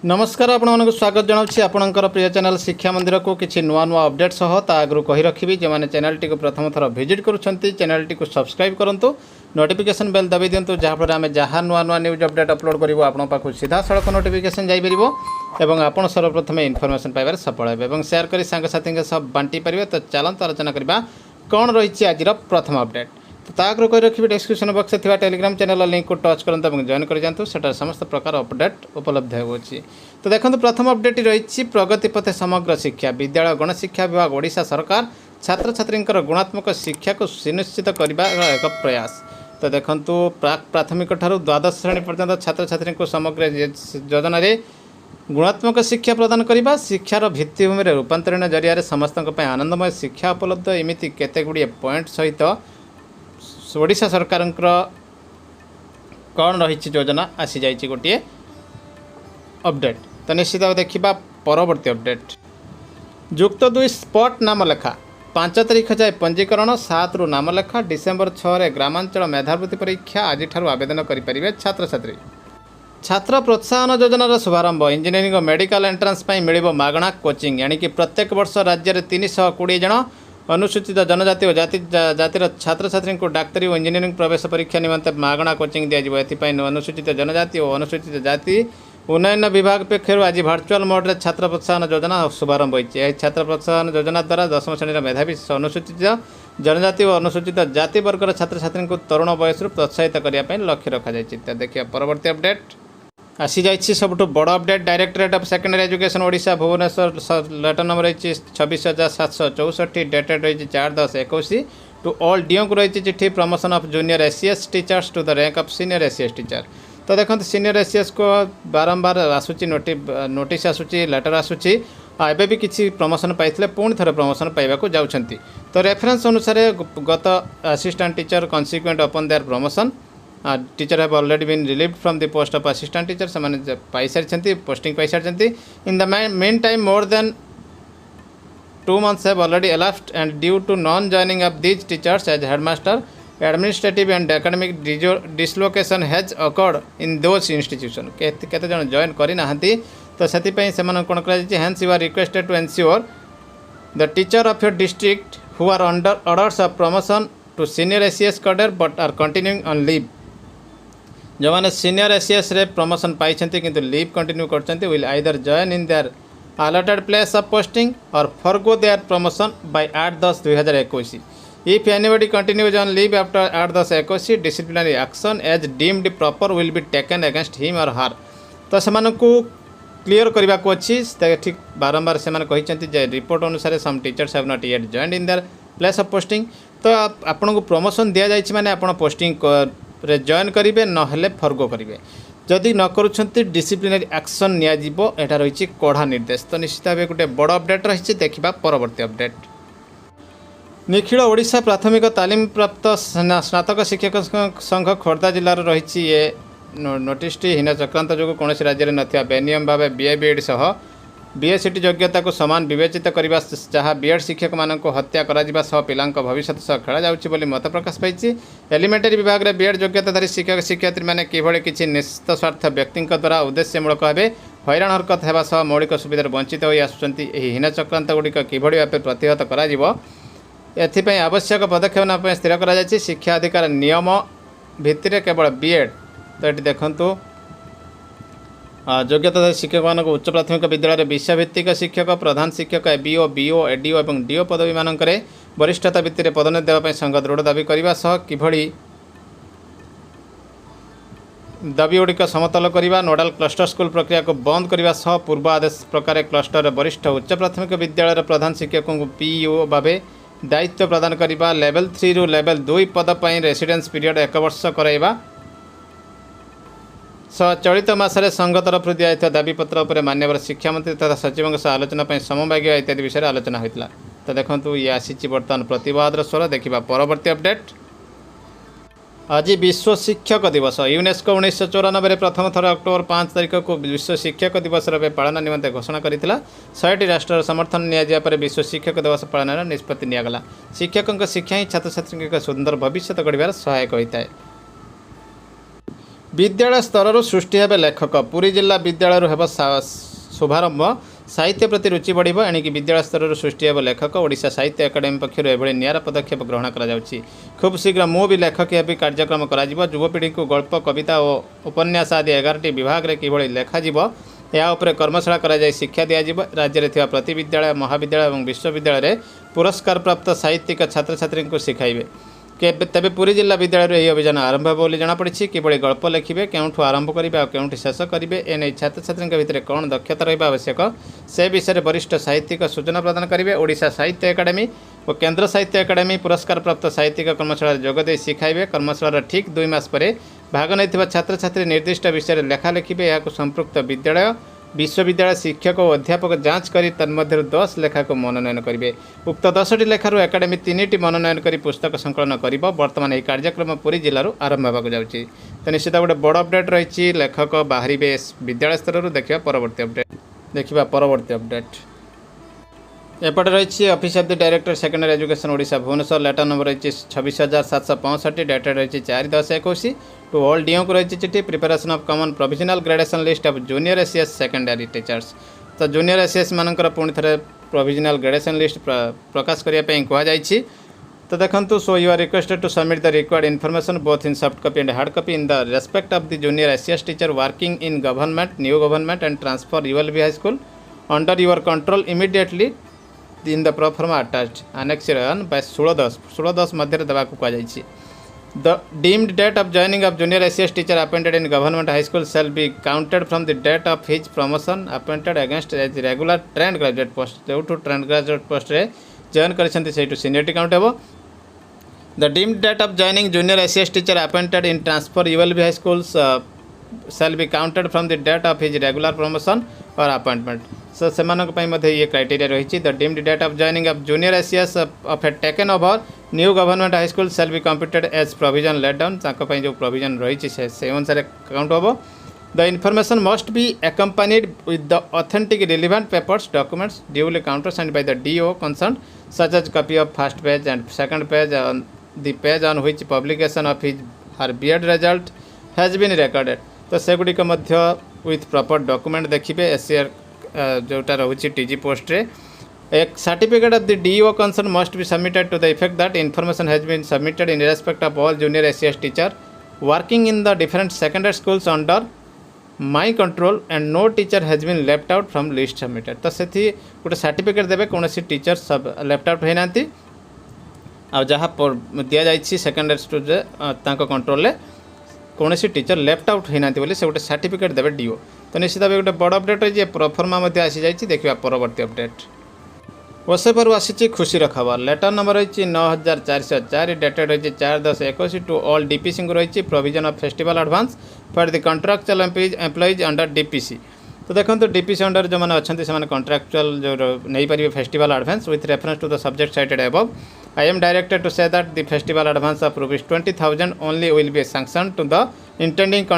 नमस्कार आपको स्वागत जनाऊँ आपणकर प्रिय चैनल शिक्षा मंदिर को किसी नुआ नुआ अपडेट सह आगु कही रखी जो मैंने चैनल टी प्रथम थर विजिट करुँच चैनल टी सब्सक्राइब करूँ नोटिफिकेशन बेल दबाई दिंतु जहाँफल आम जहाँ नुआ नुआ न्यूज अपडेट अपलोड करूँ आपन पाखु सीधा सड़क नोटिफिकेशन जापर और आप सर्वप्रथम इनफर्मेशन पाइबार सफल हे सेयार कर सांगसाथी सब बांटी पारे। तो चलते आलोचना करवा कौन रही आज प्रथम अपडेट। तो ताकि कही रखी डिस्क्रिप्शन बॉक्स में टेलीग्राम चैनल लिंक को टच करते और जॉइन कर जातु से समस्त प्रकार अपडेट उपलब्ध होगी। तो देखो प्रथम अपडेट रही प्रगति पथे समग्र शिक्षा विद्यालय गणशिक्षा विभाग ओडिशा सरकार छात्र छात्री गुणात्मक शिक्षा को सुनिश्चित करने एक प्रयास। तो देखो प्राक प्राथमिक ठारू द्वादश श्रेणी पर्यंत छात्र छात्री को समग्र योजन गुणात्मक शिक्षा प्रदान करने शिक्षार भित्तिभूमि रूपांतरण जरिया समस्त आनंदमय शिक्षा उपलब्ध एमती केतेगुड़िए पॉइंट सहित ओडिशा सरकार कौन रही योजना आसी जाइए गोटे अपडेट। तो निश्चित भाव देखा परवर्ती अपडेट। युक्त 2 स्पॉट नाम लेखा 5 तारिख जाए पंजीकरण 7 रु नाम लेखा डिसेम्बर 6 ग्रामांचल मेधावृत्ति परीक्षा आज आवेदन करेंगे छात्र छात्री। छात्र प्रोत्साहन योजनार शुभारंभ इंजीनियरिंग और मेडिकल एंट्रांस मिलिबो मागणा कोचिंग यानी कि प्रत्येक वर्ष राज्य में 320 जन अनुसूचित जनजाति और जातिर छात्र छात्री को डाक्तरी और इंजीनियरिंग प्रवेश परीक्षा निमंते मागणा कोचिंग दिज्व। एथिपाई अनुसूचित जनजाति और अनुसूचित जाति उन्नयन विभाग पक्षर आज वर्चुअल मोड्रे छात्र प्रोत्साहन योजना शुभारंभ होती। छात्र प्रोत्साहन योजना द्वारा 10वीं श्रेणी मेधावी अनुसूचित जनजाति और अनुसूचित जाति वर्गर छात्र छात्री को तरुण बयस प्रोत्साहित करने लक्ष्य रखा जाए। देखिए परवर्ती अपडेट आसी जाइए सबुठ बड़ update. Directorate of secondary education Odisha Bhubaneswar letter number रही 26,764 डेटेड रही 4/10/21 टू ऑल डीओ को रही चिट्ठी promotion of junior ACS teachers to the rank of senior ACS teacher. तो देखो सीनियर एसीएस को बारंबार आसूची नोटिस आसूची लेटर आसूची एबे भी किसी प्रमोशन पाइथिले पुणी थरे प्रमोशन पाइबाकू जाउछंती। तो रेफरेंस अनुसार गत assistant teacher consequent upon their promotion teacher have already been relieved from the post of assistant teacher से पाई सारी पोस्टिंग पाई सारी। In the meantime more than 2 months have already elapsed and due to non joining of these teachers as headmaster administrative and academic dislocation has occurred in those institutions। केते जन join करी नाहंती तो सेति पई सेमान कोन करा जे hence you are requested to ensure the teacher of your district who are under orders of promotion to senior ACS cadre but are continuing on leave। जो मैंने senior ACS रे प्रमोशन पाई किंतु लीव कंटिन्यू करछंती will either join in there allotted place of posting or forgo their promotion by 8/10/2021। If anybody continues on leave after 8/10/2021 disciplinary action as deemed proper will be taken against him or her। तो सेमानन को clear करबा को अछि ठीक बारंबार सेमान कहिसंती जे report अनुसार some teachers have not yet joined in their place of posting. तो आपन को प्रमोशन दिया जाइछि माने आपन पोस्टिंग रे जॉइन करिवे नहले फर्गो करिवे जदि न करुछंती डिसिप्लिनरी एक्शन नियाजिबो एटा रहिछि कड़ा निर्देश। तो निश्चित भाव गोटे बड़ अपडेट रही देखा परवर्ती अपडेट। निखिल ओडिशा प्राथमिक तालीम प्राप्त स्नातक शिक्षक संघ खोर्धा जिलार रही ये नोटिस हीन चक्रांत जो कौन राज्य में नथिया बेनियम भाव बीए बीएड सह बीएससीटी योग्यता को समान विवेचित करने जहाँ बीएड शिक्षक मान हत्या करा सह पिलांक भविष्य सह खेला जाउछि मत प्रकाश पाई। एलिमेंटरी विभाग में बीएड योग्यताधारी शिक्षक शिक्षयित्री मैंने किभଳି किसी निश्चित स्वार्थ व्यक्ति द्वारा उद्देश्यमूलक भाव हैरान हरकत होगा सह मौलिक सुविधार वंचित हो आसुचंती। हीन चक्रांत गुड़िक किभଳି भाव प्रतिहत करा एथिपाई आवश्यक पदक्षेप नापे स्थिर करा शिक्षा अधिकार नियम भित्तिरे केवल बीएड। तो ये देखंतु योग्यता शिक्षक मान उच्च प्राथमिक विद्यालय विषयभित्तिक शिक्षक प्रधान शिक्षक एबीओ बीओ एडीओ और डीओ पदवी मानक वरिष्ठता भित्ति पदोन्नति देवाई संघ दृढ़ दाबी करने सह किभଳି दाबी गुड़िक समतल करने नोडाल क्लस्टर स्कूल प्रक्रिया को बंद करने सह पूर्व आदेश प्रकार क्लस्टर वरिष्ठ उच्च प्राथमिक विद्यालय प्रधान शिक्षकों को पीईओ भाव दायित्व प्रदान करने लेवल 3 रु लेवल 2 पद पर रेसिडेंस पीरियड 1 वर्ष कराइबा चलित मासरे संघ तरफ दिया दाबीपत्र पर मान्यवर शिक्षा मंत्री तथा सचिवों सह आलोचना समभाग्य इत्यादि विषय आलोचना होता। तो देखो ये आसी बर्तमान प्रतिवाद स्वर देखा परवर्ती अपडेट। आज विश्व शिक्षक दिवस यूनेस्को 1994 प्रथम थर अक्टोबर 5 तारिख को विश्व शिक्षक दिवस पालन निमंते घोषणा करथिला। 100टी राष्ट्र समर्थन निया विश्व शिक्षक दिवस पालन निष्पत्ति नियागला। शिक्षकों शिक्षा ही छात्र छात्री सुंदर भविष्य गढ़ सहायक होता है। विद्यालय स्तर सृष्टि हे लेखक पुरी जिला विद्यालय हेब शुभारंभ साहित्य प्रति रुचि बढ़ एणिकी विद्यालय स्तर सृष्टि हे लेखक ओडिशा साहित्य एकाडेमी पक्षर एभली निरा पदक्षेप ग्रहण करा खूब शीघ्र मु भी लेखक हे कार्यक्रम करा युवपीढ़ी को गल्प कविता और उपन्यास आदि 11टी विभाग में किभली लेखाजिब या उपरे कर्मशाला करा शिक्षा दिज्व राज्य में प्रति विद्यालय महाविद्यालय और विश्वविद्यालय पुरस्कार प्राप्त साहित्यिक छात्र छात्री को शिखाइबे तेबे पुरी जिला विद्यालय यह अभियान आरंभ हो जमापड़ी किभली गल्प लिखे क्यों आरंभ करेंगे और क्यों शेष करेंगे एने छात्र छात्री भितर कौन दक्षता रहा आवश्यक से विषय में वरिष्ठ साहित्यिक सूचना प्रदान करेंगे। ओडिशा साहित्य एकाडेमी और केन्द्र साहित्य एकाडेमी पुरस्कार प्राप्त साहित्यिक कर्मशाला जोगदे शिखाइबे। कर्मशालार ठीक 2 मास पर भाग नहीं छात्र छात्री निर्दिष्ट विषय लेखा लिखे या संपृक्त विद्यालय विश्वविद्यालय शिक्षक और अध्यापक जांच कर तन्मध्य 10 लेखा को मनोनयन करेंगे। उक्त 10टी लेखार एकाडेमी 3टी मनोनयन कर पुस्तक संकलन कर बर्तमान यह कार्यक्रम पुरी जिलूर आरंभ होगा जाऊँगी। तो निश्चित गोटे बड़ अपडेट रही लेखक बाहर विद्यालय स्तर देखा परवर्ती अपडेट एपटे रही office of the director secondary education Odisha Bhubaneswar letter number रही 26,765 डेटेड रही 4/10/21 टू ऑल डीओ को रही चिठी preparation of common provisional gradation list of junior ACS secondary teachers. तो जूनियर एसीएस मानकर पुणी थे प्रोविजनल ग्रेडेशन लिस्ट प्रकाश करने कहुई। तो देखो so you are requested to submit the required information both in soft copy and hard copy in the respect of the junior ACS teacher working in government new government and transfer ULB high school under your control immediately in the proforma attached annex 1 by 16/10 मध्य देवा कहुई। The deemed date of joining of junior ACS teacher appointed in government high school shall be counted from the date of his promotion appointed against as regular trained graduate post जो trained graduate post रे join करछन्ती सेटू seniority count हेबो। The deemed date of joining junior ACS teacher appointed in transfer ULB high schools shall be counted from the date of his regular promotion or appointment. So semanok pai madhe ye criteria rahichi. The deemed date of joining of junior ACS of a taken over new government high school shall be computed as provision laid down. ताको pai जो provision rahichi se अनुसार count hobo. The information must be accompanied with the authentic relevant papers documents duly countersigned by the DO concerned, such as copy of first page and second page on the page on which publication of his her B.Ed result has been recorded. तो सेगुड़ी with proper document देखिए ACR जोटा रोचे TG post रे एक certificate of the DO concern must be submitted to the effect that information has been submitted in respect of all junior ACS teacher working in the different secondary schools under my control and no teacher has been left out from list submitted. तो से गोटे certificate देवे कौन teacher सब left out होना आ जहाँ दि जाइए secondary school control कौन टीचर लेफ्ट आउट होना बोली से गोटे सर्टिफिकेट देवे डीओ। तो निश्चित भाव गोटे बड़ अपडेट रही प्रोफॉर्मा आसी जाइए देखा परवर्ती अपडेट ओसेपर आसी खुशी खबर लेटर नंबर रही 9404 डेटेड रही 4/10/21 टू ऑल डीपीसी को रही provision of festival advance for the contractual employees under DPC. तो देखो डीपीसी अंडर जो मैंने अच्छा से कॉन्ट्रैक्चुअल जो नहीं पारे festival advance with reference to the subject cited above I am directed to say that the festival advance of rupees 20,000 only will be sanctioned to the intending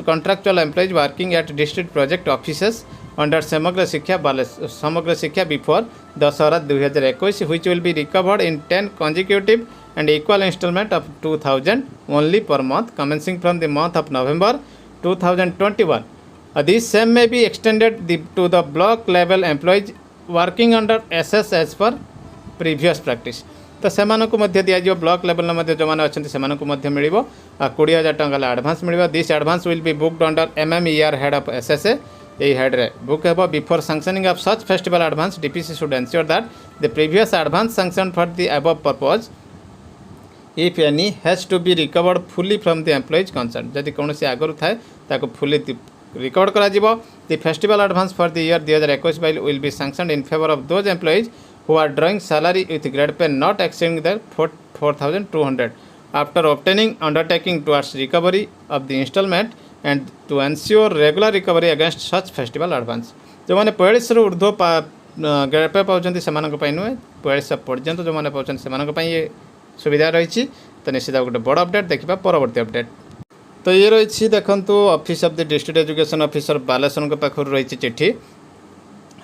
contractual employees working at district project offices under Samagra Shiksha before Dasara 2021, which will be recovered in 10 consecutive and equal installment of 2,000 only per month commencing from the month of November 2021. This same may be extended to the block level employees working under SS as per previous practice. तो सेमानकु मध्य दिया block level में जो मैंने अच्छे से मिल 20,000 टंका advance मिल this advance will be booked under MMER head of SSA यही हेड रे बुक हे before sanctioning of such festival advance DPC should ensure that the previous advance sanction for the above purpose if any has to be recovered fully from the employees concern जदि कौन आगुरी थाए fully recover करा the festival advance for the year 2021 will be sanctioned in favour of those employees who are drawing salary with grade pay not exceeding the 4,200 after obtaining undertaking towards recovery of the installment and to ensure regular recovery against such festival advance. जो मैंने 45 ऊर्ध्व grade pay पाँच से नुहे 45 पर्यंत जो मैंने पाँच से ये सुविधा रही। तो निश्चित गोटे बड़ अपडेट देखा परवर्ती अपडेट। तो ये रही देखो office of the district education officer Baleswar पाखर रही चिठी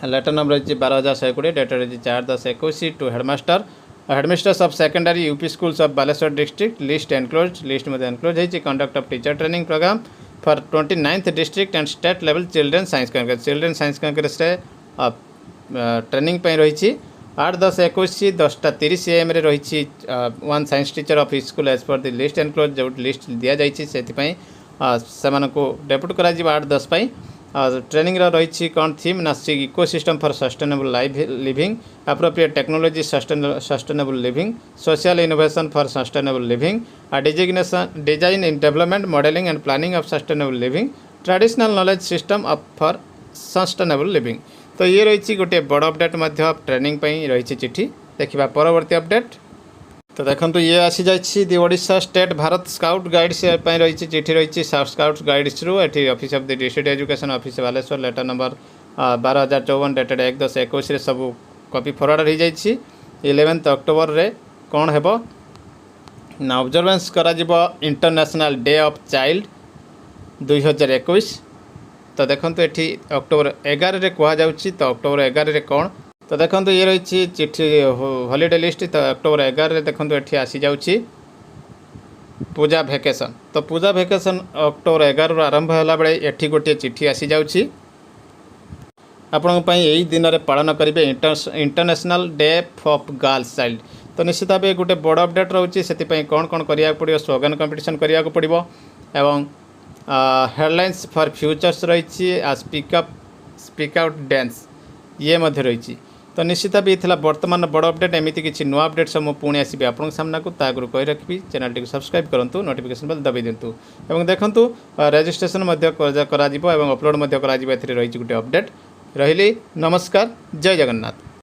लेटर नंबर रही 12,120 डेट रही 4/10/21 to headmasters of secondary UP schools of Baleswar district list enclose list में एनक्लोज होती conduct of teacher training program for 29th district and state level children science congress रे training पे रही 8 10 21 10:30 AM रे रही one science teacher of school as per the list enclose जो list दि जाइए से डेपुट कर 8 10 ट्रेनिंग रही कौन थीम ना ecosystem for sustainable living appropriate technology sustainable living social innovation for sustainable living designation design in development modelling and planning of sustainable living traditional knowledge system of for sustainable living. तो ये रही गोटे बड़ update training रही चिठी देखा परवर्ती update. तो देखो ये आसी जाइए Odisha state Bharat scout guides रही चिठी रही स्काउट गाइड्स रु at office of the district education office Baleswar letter number 12054 dated 1/10/21 सब कॉपी फरवर्ड हो जाइए 11 अक्टोबर रे कौन हेब ना ऑब्जर्वेंस करा इंटरनेशनल डे ऑफ चाइल्ड 2021। तो देखो ये अक्टोबर 11 रे कह जाऊँगी तो अक्टोबर 11 रे कौन तो देखो ये रही चिठी हॉलीडे लिस्ट तो अक्टोबर 11 रे देखो ये आसी जाऊँगी पूजा भेकेशन। तो पूजा भेकेशन अक्टोबर 11 आरंभ होला बेले एठी गोटे चिठी आसी जाऊँगी आपण यही दिन में पालन करेंगे international day of girls child. तो निश्चित भाव गोटे बड़ अपडेट रोचे से कौन कौन करा पड़ो स्लोगन कंपटीशन करा पड़ो एवं हेडलाइंस फॉर फ्यूचर्स रही स्पीक आउट डांस ये रही। तो निश्चित भाव ये बर्तमान बड़ अपडेट एमती किसी नुआ अपडेट सब मुझे पुणी आसबि आपन सामना को तागुरु कही रखी चैनल टी सब्सक्राइब करूँ नोटिफिकेशन बेल दबाई दिंतु और देखूँ रजिस्ट्रेशन अपलोड रही गोटे अपडेट रही। नमस्कार जय जगन्नाथ।